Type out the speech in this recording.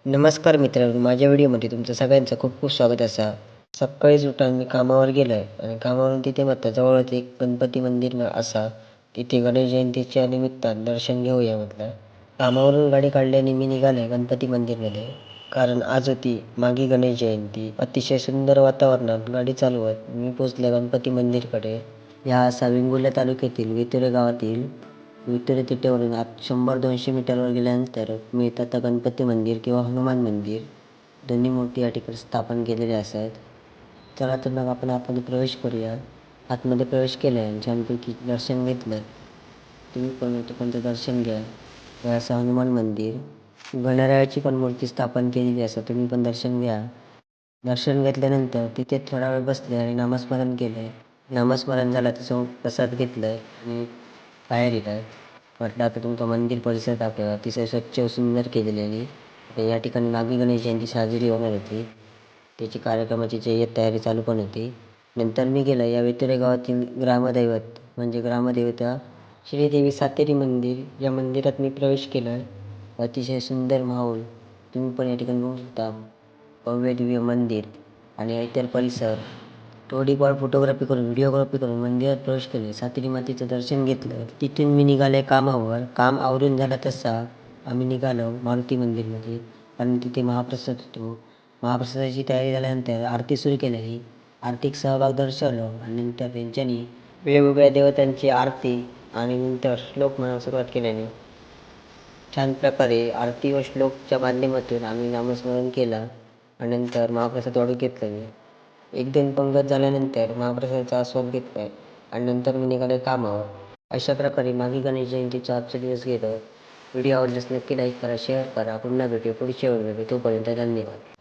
नमस्कार मित्रांनो, माझ्या व्हिडिओमध्ये तुमचं सगळ्यांचं खूप खूप स्वागत असा. सकाळीच उठून मी कामावर गेलो आहे आणि कामावरून तिथे म्हटलं जवळच एक गणपती मंदिर असा. तिथे गणेश जयंतीच्या निमित्तानं दर्शन घेऊया म्हटलं. कामावरून गाडी काढल्याने मी निघालो आहे गणपती मंदिरमध्ये. कारण आज होती मागे गणेश जयंती. अतिशय सुंदर वातावरणात गाडी चालवत मी पोचले गणपती मंदिरकडे. या असा वेंगुर्ला तालुक्यातील वितुरे गावातील विक्टोरिया तिट्यावरून आत 100-200 मीटरवर गेल्यानंतर मिळतं आता गणपती मंदिर किंवा हनुमान मंदिर. दोन्ही मूर्ती या ठिकाणी स्थापन केलेल्या असतात. चला तर मग आपण आतमध्ये प्रवेश करूया. आतमध्ये प्रवेश केल्याने छानपैकी दर्शन घेतलं. तुम्ही पण कोणतं दर्शन घ्या. हे असं हनुमान मंदिर. गणरायाची पण मूर्ती स्थापन केलेली असं तुम्ही पण दर्शन घ्या. दर्शन घेतल्यानंतर तिथे थोडा वेळ बसले आणि नामस्मरण केले. नामस्मरण झालं त्याचं प्रसाद घेतलं आणि बाहेर येतात. म्हटलं आता तुमचं मंदिर परिसर दाखवा. अतिशय स्वच्छ व सुंदर केलेले आहे. या ठिकाणी नागी गणेश जयंती साजरी होणार होती. त्याची कार्यक्रमाची तयारी चालू पण होती. नंतर मी गेलो या वितुरे गावातील ग्रामदैवत म्हणजे ग्रामदेवता श्रीदेवी सातेरी मंदिर या मंदिरात मी प्रवेश केला. अतिशय सुंदर माहोल तुम्ही पण या ठिकाणी बघू शकता. भव्य दिव्य मंदिर आणि इतर परिसर. थोडीफार फोटोग्राफी करून व्हिडिओग्राफी करून मंदिरात प्रवेश केले. सातेरी मातेचं दर्शन घेतलं. तिथून मी निघाले कामावर. काम आवरून झालं तसा आम्ही निघालो मारुती मंदिरमध्ये. कारण तिथे महाप्रसाद होतो. महाप्रसादाची तयारी झाल्यानंतर आरती सुरू केलेली. आरतीत सहभाग दर्शवलो आणि नंतर त्यांच्यानी वेगवेगळ्या देवतांची आरती आणि नंतर श्लोक म्हणायला सुरुवात केल्याने छान प्रकारे आरती व श्लोकच्या माध्यमातून आम्ही नामस्मरण केलं आणि नंतर महाप्रसाद वाढून घेतला. मी 1-2 पंगत झाल्यानंतर महाप्रसादाचा आस्वाद घेतला आणि नंतर मी निघाले कामावर. अशा प्रकारे मागे गणेश जयंतीचा आजचा दिवस गेला. व्हिडिओ आवडल्यास नक्की लाईक करा, शेअर करा. पुन्हा भेटू पुढच्या व्हिडिओमध्ये. तोपर्यंत धन्यवाद.